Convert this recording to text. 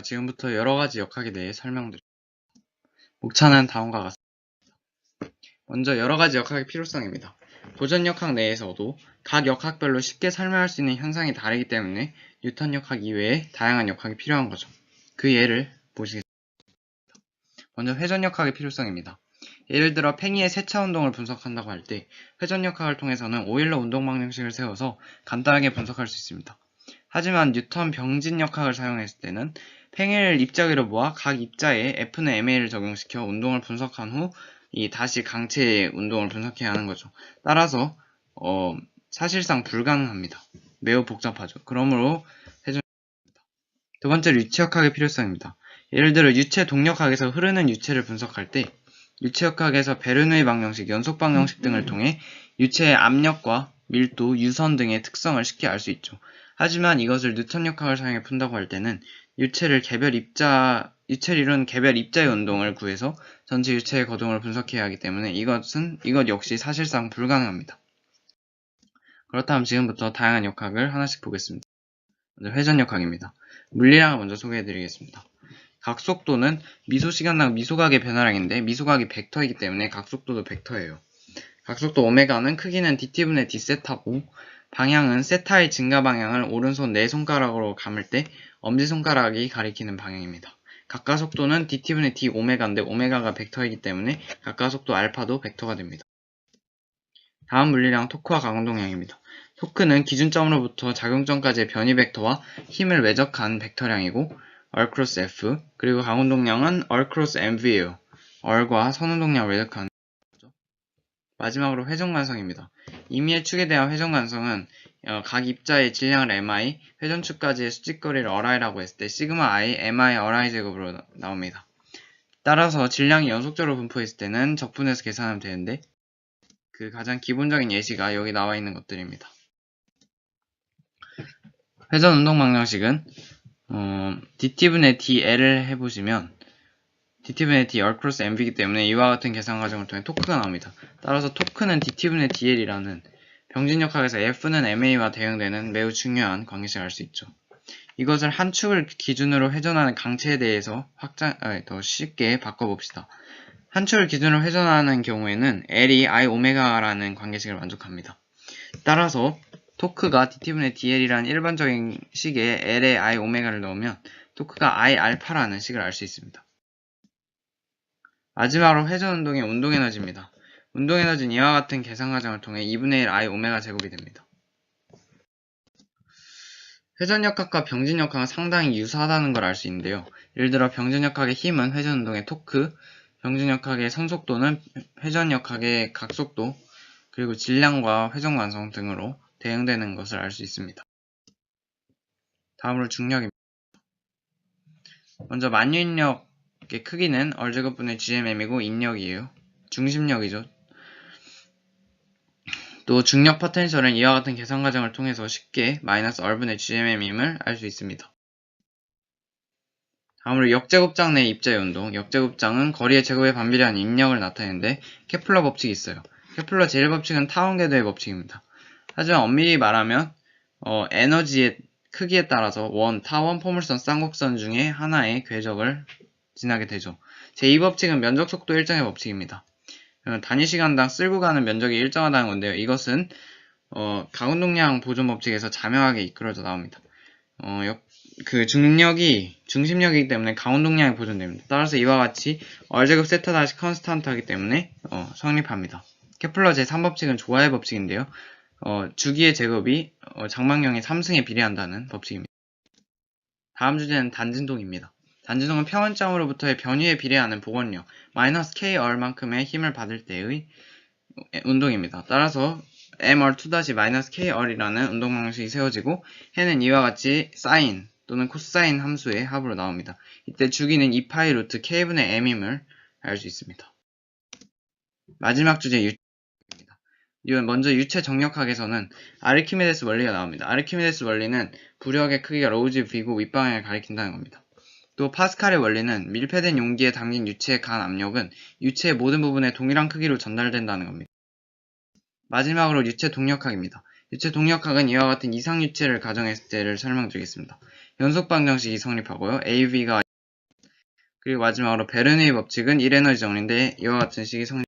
지금부터 여러가지 역학에 대해 설명드립니다. 목차는 다음과 같습니다. 먼저 여러가지 역학의 필요성입니다. 고전역학 내에서도 각 역학별로 쉽게 설명할 수 있는 현상이 다르기 때문에 뉴턴 역학 이외에 다양한 역학이 필요한 거죠. 그 예를 보시겠습니다. 먼저 회전역학의 필요성입니다. 예를 들어 팽이의 세차 운동을 분석한다고 할 때 회전역학을 통해서는 오일러 운동 방정식을 세워서 간단하게 분석할 수 있습니다. 하지만 뉴턴 병진역학을 사용했을 때는 팽이를 입자기로 모아 각 입자에 F는 ma를 적용시켜 운동을 분석한 후 다시 강체의 운동을 분석해야 하는 거죠. 따라서 사실상 불가능합니다. 매우 복잡하죠. 그러므로 두 번째로 유체역학의 필요성입니다. 예를 들어 유체 동력학에서 흐르는 유체를 분석할 때 유체역학에서 베르누이 방정식, 연속 방정식 등을 통해 유체의 압력과 밀도, 유선 등의 특성을 쉽게 알 수 있죠. 하지만 이것을 뉴턴 역학을 사용해 푼다고 할 때는 유체를 이룬 개별 입자의 운동을 구해서 전체 유체의 거동을 분석해야 하기 때문에 이것 역시 사실상 불가능합니다. 그렇다면 지금부터 다양한 역학을 하나씩 보겠습니다. 먼저 회전역학입니다. 물리량을 먼저 소개해드리겠습니다. 각속도는 미소시간당 미소각의 변화량인데 미소각이 벡터이기 때문에 각속도도 벡터예요. 각속도 오메가는 크기는 dt분의 d세타고 방향은 세타의 증가 방향을 오른손 4손가락으로 감을 때 엄지손가락이 가리키는 방향입니다. 각가속도는 dt분의 d 오메가인데 오메가가 벡터이기 때문에 각가속도 알파도 벡터가 됩니다. 다음 물리량 토크와 가공동량입니다. 토크는 기준점으로부터 작용점까지의 변이 벡터와 힘을 외적한 벡터량이고 R 크로스 F, 그리고 가운동량은 R 크로스 MV예요. R과 선운동량을 외적한 거죠. 마지막으로 회전관성입니다. 임의의 축에 대한 회전관성은 각 입자의 질량을 mi, 회전축까지의 수직거리를 ri라고 했을 때 시그마 i, mi, ri 제곱으로 나옵니다. 따라서 질량이 연속적으로 분포했을 때는 적분해서 계산하면 되는데 그 가장 기본적인 예시가 여기 나와 있는 것들입니다. 회전 운동 방정식은 dt분의 dl을 해보시면 dt분의 d r 크로스 mv이기 때문에 이와 같은 계산 과정을 통해 토크가 나옵니다. 따라서 토크는 dt분의 dl이라는 병진역학에서 F는 ma와 대응되는 매우 중요한 관계식을 알 수 있죠. 이것을 한 축을 기준으로 회전하는 강체에 대해서 더 쉽게 바꿔봅시다. 한 축을 기준으로 회전하는 경우에는 L이 I 오메가라는 관계식을 만족합니다. 따라서 토크가 dt분의 dl이라는 일반적인 식에 L에 I 오메가를 넣으면 토크가 I 알파라는 식을 알 수 있습니다. 마지막으로 회전운동의 운동에너지입니다. 운동에너지는 이와 같은 계산 과정을 통해 2분의 1 I 오메가 제곱이 됩니다. 회전역학과 병진역학은 상당히 유사하다는 걸 알 수 있는데요. 예를 들어 병진역학의 힘은 회전운동의 토크, 병진역학의 선속도는 회전역학의 각속도, 그리고 질량과 회전관성 등으로 대응되는 것을 알 수 있습니다. 다음으로 중력입니다. 먼저 만유인력의 크기는 R제곱분의 GMM이고 인력이에요. 중심력이죠. 또 중력 포텐셜은 이와 같은 계산 과정을 통해서 쉽게 마이너스 R분의 GMM임을 알 수 있습니다. 다음으로 역제곱장 내 입자의 운동. 역제곱장은 거리의 제곱에 반비례한 인력을 나타내는데 케플러 법칙이 있어요. 케플러 제1법칙은 타원 궤도의 법칙입니다. 하지만 엄밀히 말하면 에너지의 크기에 따라서 타원, 포물선, 쌍곡선 중에 하나의 궤적을 지나게 되죠. 제2법칙은 면적 속도 일정의 법칙입니다. 단위 시간당 쓸고 가는 면적이 일정하다는 건데요. 이것은 가운동량 보존 법칙에서 자명하게 이끌어져 나옵니다. 그 중심력이기 때문에 가운동량이 보존됩니다. 따라서 이와 같이 R제곱 세타 다시 컨스탄트하기 때문에 성립합니다. 케플러 제3법칙은 조화의 법칙인데요. 주기의 제곱이 장망령의 3승에 비례한다는 법칙입니다. 다음 주제는 단진동입니다. 단진동은 평원점으로부터의 변위에 비례하는 복원력 -kr만큼의 힘을 받을 때의 운동입니다. 따라서 mr2-kr이라는 운동 방식이 세워지고 해는 이와 같이 사인 또는 코사인 함수의 합으로 나옵니다. 이때 주기는 2파이 루트 k분의 m임을 알 수 있습니다. 마지막 주제 유체입니다. 먼저 유체 정력학에서는 아르키메데스 원리가 나옵니다. 아르키메데스 원리는 부력의 크기가 로우지 V고 윗방향을 가리킨다는 겁니다. 또 파스칼의 원리는 밀폐된 용기에 담긴 유체의 간 압력은 유체의 모든 부분에 동일한 크기로 전달된다는 겁니다. 마지막으로 유체 동력학입니다. 유체 동력학은 이와 같은 이상유체를 가정했을 때를 설명드리겠습니다. 연속 방정식이 성립하고요. AV가 그리고 마지막으로 베르누이 법칙은 1에너지 정리인데 이와 같은 식이 성립